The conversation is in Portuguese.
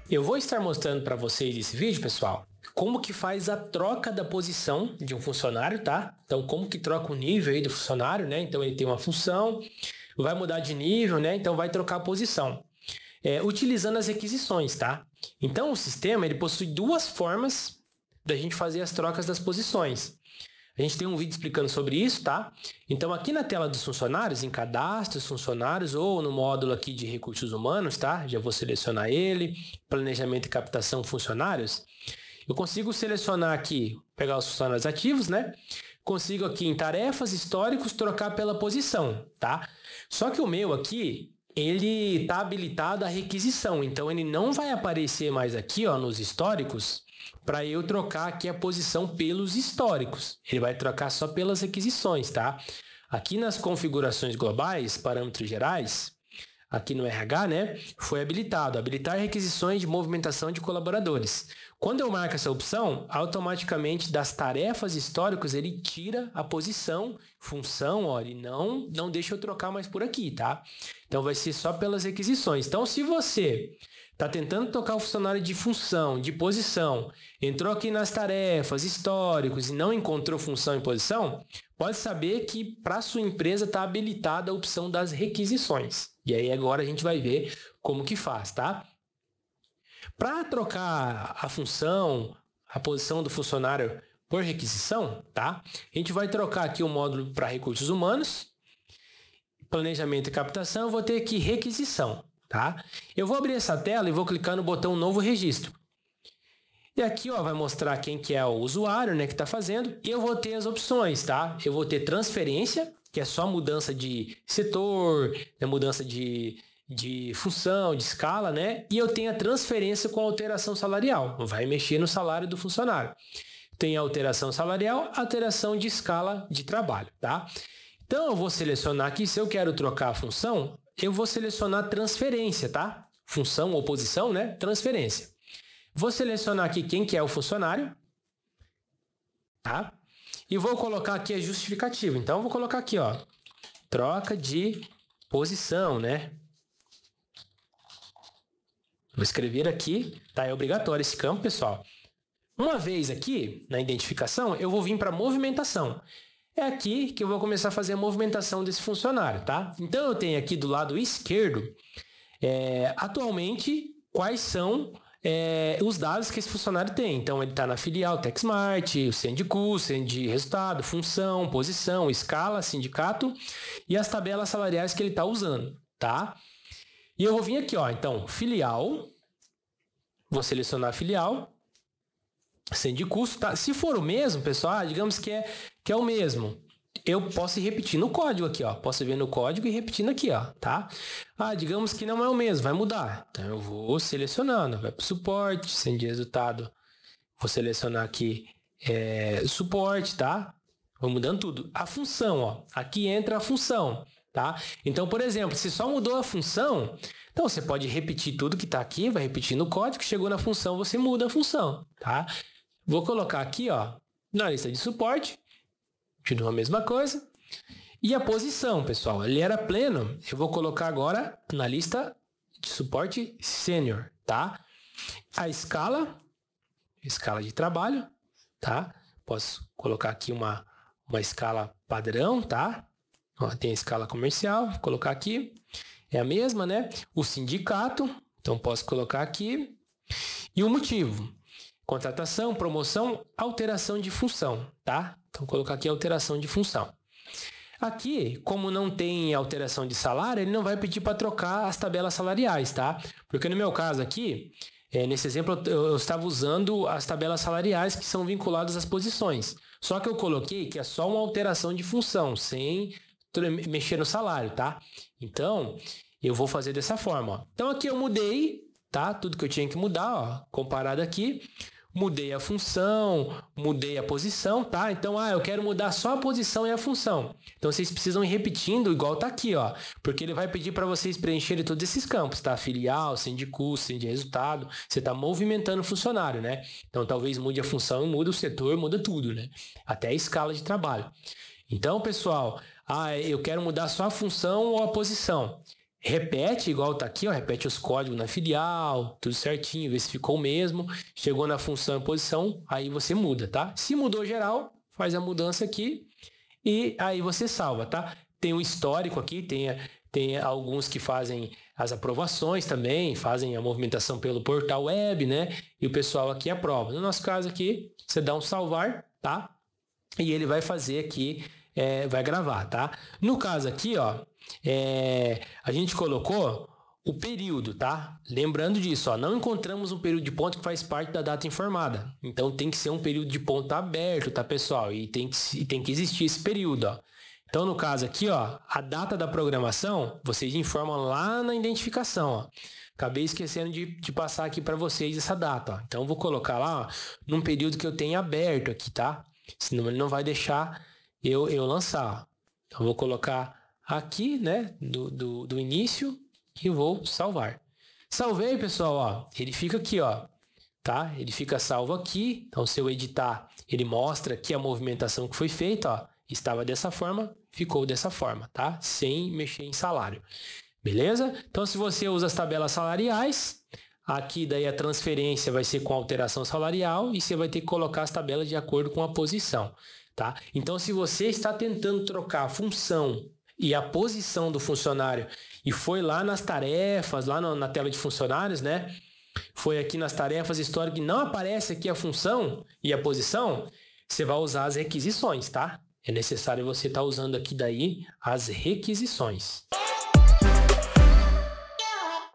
Eu vou estar mostrando para vocês nesse vídeo, pessoal, como que faz a troca da posição de um funcionário, tá? Então, como que troca o nível aí do funcionário, né? Então, ele tem uma função, vai mudar de nível, né? Então, vai trocar a posição. Utilizando as requisições, tá? Então, o sistema, ele possui duas formas da gente fazer as trocas das posições. A gente tem um vídeo explicando sobre isso, tá? Então, aqui na tela dos funcionários, em cadastros, funcionários, ou no módulo aqui de recursos humanos, tá? Já vou selecionar ele, planejamento e captação funcionários. Eu consigo selecionar aqui, pegar os funcionários ativos, né? Consigo aqui em tarefas, históricos, trocar pela posição, tá? Só que o meu aqui, ele está habilitado a requisição, então ele não vai aparecer mais aqui, ó, nos históricos, para eu trocar aqui a posição pelos históricos. Ele vai trocar só pelas requisições, tá? Aqui nas configurações globais, parâmetros gerais, aqui no RH, né, foi habilitado, habilitar requisições de movimentação de colaboradores. Quando eu marco essa opção, automaticamente das tarefas históricos ele tira a posição, função, ó, ele não deixa eu trocar mais por aqui, tá? Então vai ser só pelas requisições. Então se você está tentando trocar o funcionário de função, de posição, entrou aqui nas tarefas, históricos e não encontrou função e posição, pode saber que para sua empresa está habilitada a opção das requisições. E aí agora a gente vai ver como que faz, tá? Para trocar a função, a posição do funcionário por requisição, tá? A gente vai trocar aqui o módulo para recursos humanos, planejamento e captação, eu vou ter aqui requisição, tá? Eu vou abrir essa tela e vou clicar no botão novo registro. E aqui, ó, vai mostrar quem que é o usuário, né, que está fazendo, e eu vou ter as opções, tá? Eu vou ter transferência, que é só mudança de setor, né, mudança de função, de escala, né? E eu tenho a transferência com alteração salarial, vai mexer no salário do funcionário. Tem a alteração salarial, alteração de escala de trabalho, tá? Então, eu vou selecionar aqui, se eu quero trocar a função, eu vou selecionar transferência, tá? Função ou posição, né? Transferência. Vou selecionar aqui quem que é o funcionário, tá? E vou colocar aqui a justificativa. Então, eu vou colocar aqui, ó, troca de posição, né? Vou escrever aqui, tá? É obrigatório esse campo, pessoal. Uma vez aqui, na identificação, eu vou vir para movimentação. É aqui que eu vou começar a fazer a movimentação desse funcionário, tá? Então, eu tenho aqui do lado esquerdo, atualmente, quais são os dados que esse funcionário tem. Então, ele está na filial Techsmart, o CEN de custo, CEN de resultado, função, posição, escala, sindicato e as tabelas salariais que ele está usando, tá? E eu vou vir aqui, ó, então, filial, vou selecionar a filial, CEN de custo, tá? Se for o mesmo, pessoal, digamos que é o mesmo, eu posso ir repetindo o código aqui, ó, posso vir no código e repetindo aqui, ó, tá? Digamos que não é o mesmo, vai mudar, então eu vou selecionando, vai para o suporte, CEN de resultado, vou selecionar aqui suporte, tá? Vou mudando tudo. A função, ó, aqui entra a função, tá? Então, por exemplo, se só mudou a função, então você pode repetir tudo que está aqui, vai repetir no código, chegou na função, você muda a função, tá? Vou colocar aqui, ó, na lista de suporte, continua a mesma coisa. E a posição, pessoal, ele era pleno, eu vou colocar agora na lista de suporte sênior, tá? A escala de trabalho, tá? Posso colocar aqui uma escala padrão, tá? Ó, tem a escala comercial, vou colocar aqui, é a mesma, né? O sindicato, então posso colocar aqui. E o motivo, contratação, promoção, alteração de função, tá? Então, vou colocar aqui alteração de função. Aqui, como não tem alteração de salário, ele não vai pedir para trocar as tabelas salariais, tá? Porque no meu caso aqui, nesse exemplo, eu estava usando as tabelas salariais que são vinculadas às posições. Só que eu coloquei que é só uma alteração de função, sem mexer no salário, tá? Então, eu vou fazer dessa forma, ó. Então, aqui eu mudei, tá? Tudo que eu tinha que mudar, ó, comparado aqui. Mudei a função, mudei a posição, tá? Então, eu quero mudar só a posição e a função. Então, vocês precisam ir repetindo igual tá aqui, ó. Porque ele vai pedir para vocês preencherem todos esses campos, tá? Filial, CEN de custo, CEN de resultado. Você tá movimentando o funcionário, né? Então, talvez mude a função e muda o setor, muda tudo, né? Até a escala de trabalho. Então, pessoal, eu quero mudar só a função ou a posição. repete, igual tá aqui, ó, repete os códigos na filial, tudo certinho, vê se ficou o mesmo. Chegou na função e posição, aí você muda, tá? Se mudou geral, faz a mudança aqui e aí você salva, tá? Tem um histórico aqui, tem alguns que fazem as aprovações também, fazem a movimentação pelo portal web, né? E o pessoal aqui aprova. No nosso caso aqui, você dá um salvar, tá? E ele vai fazer aqui, vai gravar, tá? No caso aqui, ó, a gente colocou o período, tá? Lembrando disso, ó, não encontramos um período de ponto que faz parte da data informada. Então tem que ser um período de ponto aberto, tá, pessoal? E tem que existir esse período, ó. Então, no caso aqui, ó, a data da programação, vocês informam lá na identificação, ó. Acabei esquecendo de passar aqui para vocês essa data, ó. Então, vou colocar lá, ó, num período que eu tenho aberto aqui, tá? Senão ele não vai deixar eu lançar, ó. Então, vou colocar aqui, né, do início e vou salvar. Salvei, pessoal, ó, ele fica aqui, ó, tá? Ele fica salvo aqui. Então, se eu editar, ele mostra aqui a movimentação que foi feita, ó. Estava dessa forma, ficou dessa forma, tá? Sem mexer em salário. Beleza? Então, se você usa as tabelas salariais, aqui daí a transferência vai ser com alteração salarial e você vai ter que colocar as tabelas de acordo com a posição, tá? Então, se você está tentando trocar a função e a posição do funcionário e foi lá nas tarefas, lá na tela de funcionários, né? Foi aqui nas tarefas históricas e não aparece aqui a função e a posição, você vai usar as requisições, tá? É necessário você estar usando aqui daí as requisições.